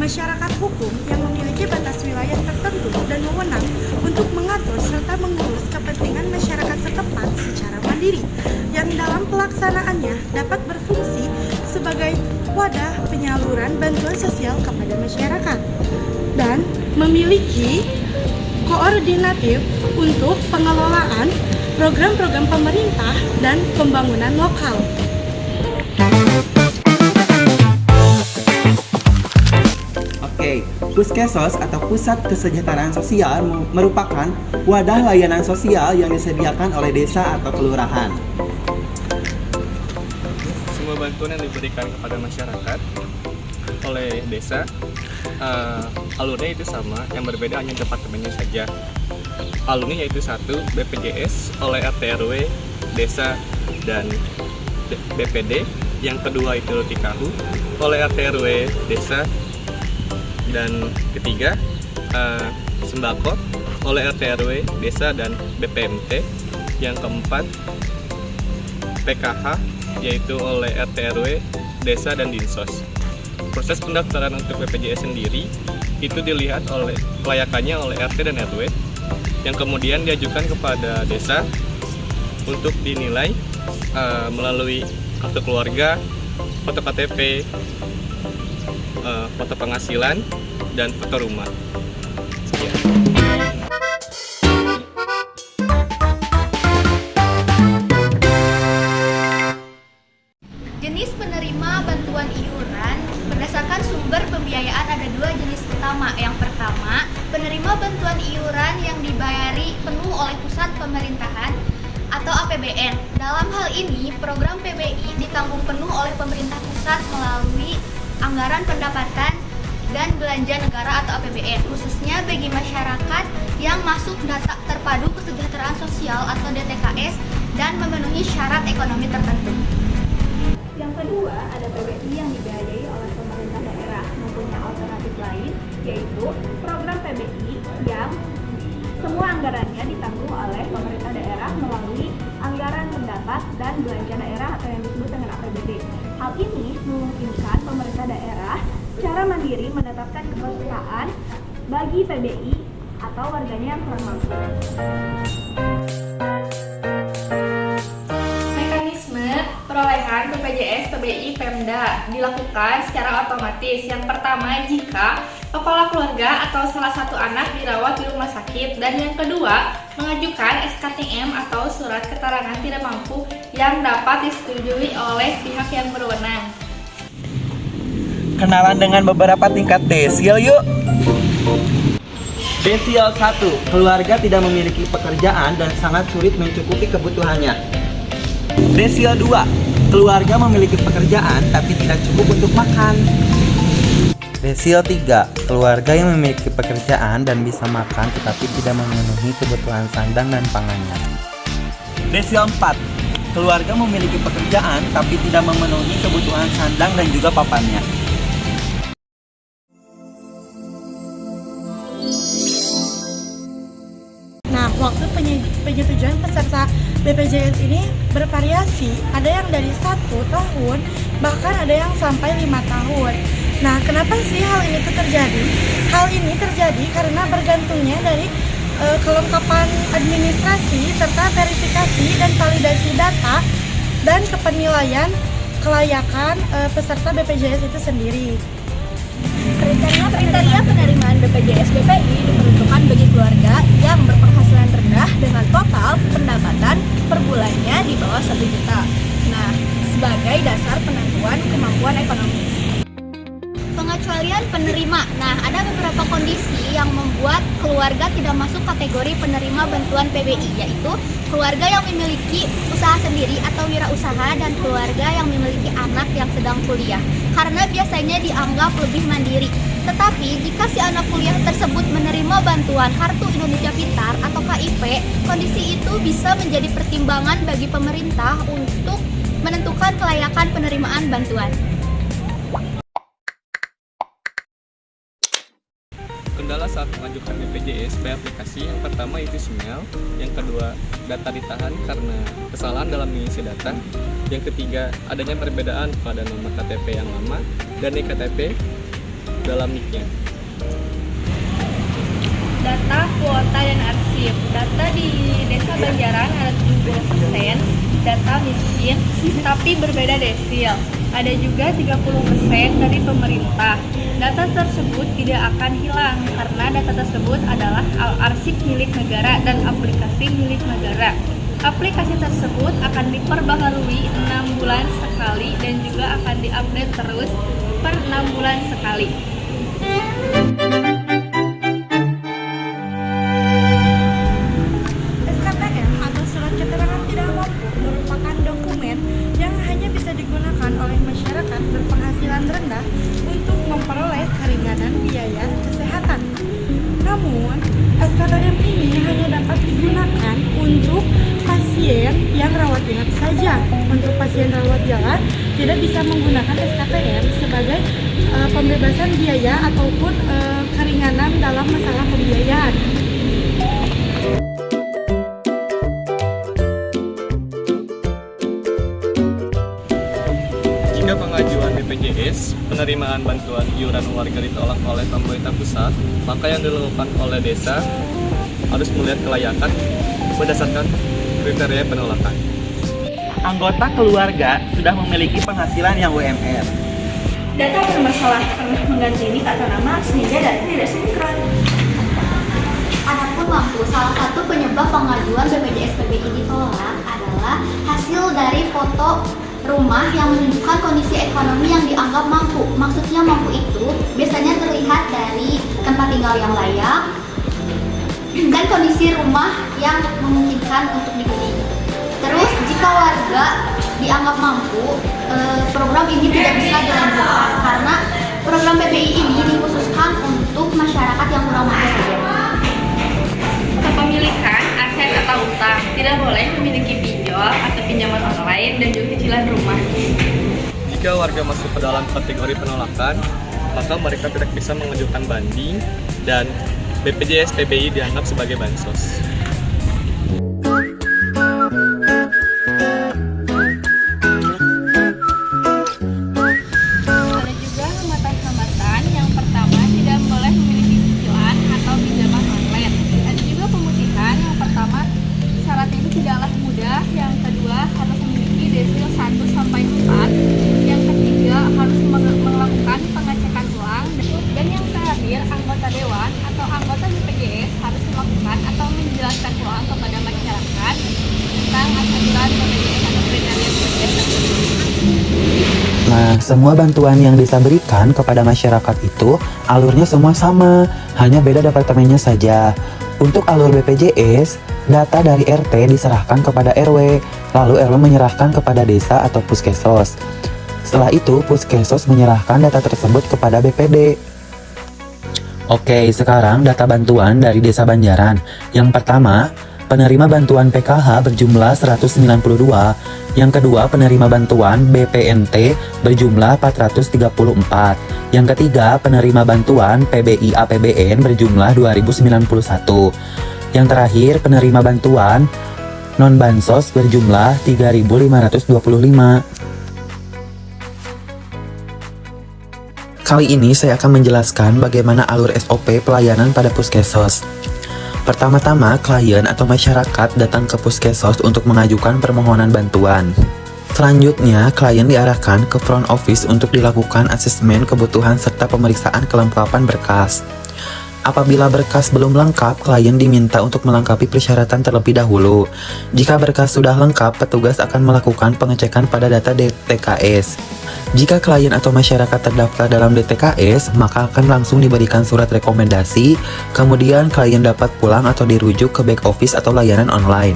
masyarakat hukum yang memiliki batas wilayah tertentu dan wewenang untuk mengatur serta mengurus kepentingan masyarakat setempat secara mandiri, yang dalam pelaksanaannya dapat berfungsi sebagai wadah penyaluran bantuan sosial kepada masyarakat dan memiliki koordinatif untuk pengelolaan program-program pemerintah dan pembangunan lokal. Oke, Puskesos atau Pusat Kesejahteraan Sosial merupakan wadah layanan sosial yang disediakan oleh desa atau kelurahan. Semua bantuan yang diberikan kepada masyarakat oleh desa, alurnya itu sama, yang berbeda hanya departemennya saja. Alurnya yaitu satu, BPJS oleh RT RW, desa, dan BPD. Yang kedua itu Tikahu oleh RT RW, desa, dan ketiga sembako oleh RT RW, desa, dan BPMT. Yang keempat PKH yaitu oleh RT RW, desa, dan Dinsos. Proses pendaftaran untuk BPJS sendiri itu dilihat oleh kelayakannya oleh RT dan RW, yang kemudian diajukan kepada desa untuk dinilai melalui kartu keluarga, foto KTP, foto penghasilan, dan foto rumah. Sekian. Jenis penerima bantuan iuran berdasarkan sumber pembiayaan ada dua jenis utama. Yang pertama, penerima bantuan iuran yang dibayari penuh oleh pusat pemerintahan atau APBN. Dalam hal ini, program PBI ditanggung penuh oleh pemerintah pusat melalui anggaran pendapatan dan belanja negara atau APBN, khususnya bagi masyarakat yang masuk data terpadu kesejahteraan sosial atau DTKS dan memenuhi syarat ekonomi tertentu. Yang kedua, ada PBI yang dibiayai oleh pemerintah daerah, mempunyai alternatif lain, yaitu program PBI yang semua anggarannya ditanggung oleh pemerintah daerah melalui anggaran pendapat dan belanja daerah atau yang disebut dengan APBD. Hal ini memungkinkan pemerintah daerah secara mandiri menetapkan kepesertaan bagi PBI atau warganya yang kurang mampu. Perolehan BPJS, PBI, Pemda dilakukan secara otomatis. Yang pertama, jika kepala keluarga atau salah satu anak dirawat di rumah sakit, dan yang kedua, mengajukan SKTM atau surat keterangan tidak mampu yang dapat disetujui oleh pihak yang berwenang. Kenalan dengan beberapa tingkat desil yuk. Desil 1, keluarga tidak memiliki pekerjaan dan sangat sulit mencukupi kebutuhannya. Desil 2, keluarga memiliki pekerjaan tapi tidak cukup untuk makan. Desil 3, keluarga yang memiliki pekerjaan dan bisa makan tetapi tidak memenuhi kebutuhan sandang dan pangannya. Desil 4, keluarga memiliki pekerjaan tapi tidak memenuhi kebutuhan sandang dan juga papannya. Nah, waktu penyetujuan peserta BPJS ini bervariasi, ada yang dari 1 tahun, bahkan ada yang sampai 5 tahun. Nah, kenapa sih hal ini terjadi? Hal ini terjadi karena bergantungnya dari kelengkapan administrasi serta verifikasi dan validasi data dan kepenilaian kelayakan peserta BPJS itu sendiri. Kriteria penerimaan BPJS BPI diperuntukkan bagi keluarga yang berpenghasilan rendah dengan total pendapatan per bulannya di bawah 1 juta. Nah, sebagai dasar penentuan kemampuan ekonomi. Pengecualian penerima. Nah, ada beberapa kondisi yang membuat keluarga tidak masuk kategori penerima bantuan PBI, yaitu keluarga yang memiliki usaha sendiri atau wirausaha dan keluarga yang memiliki anak yang sedang kuliah, karena biasanya dianggap lebih mandiri. Tetapi jika si anak kuliah tersebut menerima bantuan Kartu Indonesia Pintar atau KIP, kondisi itu bisa menjadi pertimbangan bagi pemerintah untuk menentukan kelayakan penerimaan bantuan. Kendala saat mengajukan BPJS by aplikasi, yang pertama itu sinyal, yang kedua data ditahan karena kesalahan dalam mengisi data, yang ketiga adanya perbedaan pada nomor KTP yang lama dan iktp, dalam nick-nya. Data, kuota, dan arsip. Data di Desa Banjaran ada 70% data miskin, tapi berbeda desil. Ada juga 30% dari pemerintah. Data tersebut tidak akan hilang karena data tersebut adalah arsip milik negara dan aplikasi milik negara. Aplikasi tersebut akan diperbaharui 6 bulan sekali dan juga akan diupdate terus per 6 bulan sekali. SKTM atau surat keterangan tidak mampu merupakan dokumen yang hanya bisa digunakan oleh masyarakat berpenghasilan rendah untuk memperoleh keringanan biaya kesehatan. Namun, SKTM ini hanya dapat digunakan untuk pasien yang rawat inap saja. Untuk pasien rawat jalan tidak bisa menggunakan SKTM sebagai pembebasan biaya ataupun keringanan dalam masalah pembiayaan. Jika pengajuan BPJS, penerimaan bantuan iuran warga ditolak oleh pemerintah pusat, maka yang dilakukan oleh desa harus melihat kelayakan berdasarkan kriteria penolakan. Anggota keluarga sudah memiliki penghasilan yang UMR. Data bermasalah karena mengganti nik atau nama sehingga data tidak sinkron. Adapun mampu, salah satu penyebab pengajuan BPJS PBI ditolak adalah hasil dari foto rumah yang menunjukkan kondisi ekonomi yang dianggap mampu. Maksudnya mampu itu biasanya terlihat dari tempat tinggal yang layak dan kondisi rumah yang memungkinkan untuk dihuni. Terus jika warga dianggap mampu, program ini tidak bisa dilanjutkan karena program PBI ini dikhususkan untuk masyarakat yang kurang mampu saja. Kepemilikan aset atau utang tidak boleh memiliki pinjol atau pinjaman online dan juga cicilan rumah. Jika warga masuk ke dalam kategori penolakan, maka mereka tidak bisa mengajukan banding dan BPJS PBI dianggap sebagai bansos. Ada juga hambatan-hambatan. Yang pertama, tidak boleh memiliki cicilan atau pinjaman online. Ada juga pemutihan. Yang pertama, syaratnya itu tidaklah mudah. Yang kedua, harus memiliki desil 1 sampai 4. Yang ketiga, harus melakukan pengecekan ulang. Dan yang terakhir, anggota dewan atau anggota BPJS harus melakukan atau menjelaskan ulang kepada masyarakat tentang aturan BPJS atau kriteria BPJS tersebut. Nah, semua bantuan yang desa berikan kepada masyarakat itu alurnya semua sama, hanya beda departemennya saja. Untuk alur BPJS, data dari RT diserahkan kepada RW, lalu RW menyerahkan kepada desa atau puskesos. Setelah itu, puskesos menyerahkan data tersebut kepada BPD. Oke, sekarang data bantuan dari Desa Banjaran. Yang pertama, penerima bantuan PKH berjumlah 192. Yang kedua, penerima bantuan BPNT berjumlah 434. Yang ketiga, penerima bantuan PBI APBN berjumlah 2091. Yang terakhir, penerima bantuan non-bansos berjumlah 3.525. Kali ini saya akan menjelaskan bagaimana alur SOP pelayanan pada puskesos. Pertama-tama, klien atau masyarakat datang ke puskesos untuk mengajukan permohonan bantuan. Selanjutnya, klien diarahkan ke front office untuk dilakukan asesmen kebutuhan serta pemeriksaan kelengkapan berkas. Apabila berkas belum lengkap, klien diminta untuk melengkapi persyaratan terlebih dahulu. Jika berkas sudah lengkap, petugas akan melakukan pengecekan pada data DTKS. Jika klien atau masyarakat terdaftar dalam DTKS, maka akan langsung diberikan surat rekomendasi, kemudian klien dapat pulang atau dirujuk ke back office atau layanan online.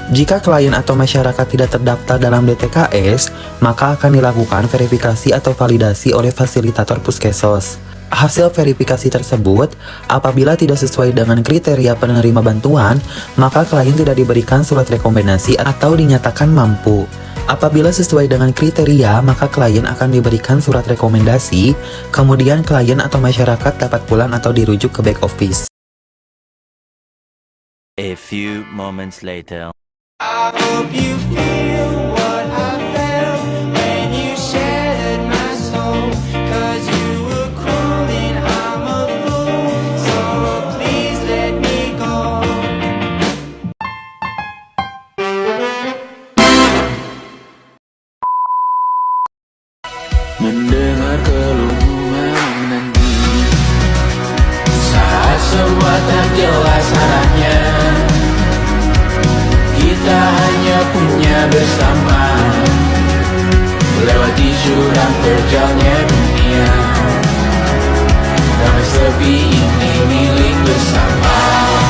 Jika klien atau masyarakat tidak terdaftar dalam DTKS, maka akan dilakukan verifikasi atau validasi oleh fasilitator puskesos. Hasil verifikasi tersebut, apabila tidak sesuai dengan kriteria penerima bantuan, maka klien tidak diberikan surat rekomendasi atau dinyatakan mampu. Apabila sesuai dengan kriteria, maka klien akan diberikan surat rekomendasi, kemudian klien atau masyarakat dapat pulang atau dirujuk ke back office. A few moments later. I hope you feel what I felt when you shattered my soul, 'cause you were cruel. tak jelas arahnya. Kita hanya punya bersama, melewati jurang terjalnya dunia. Damai sepi ini milik bersama.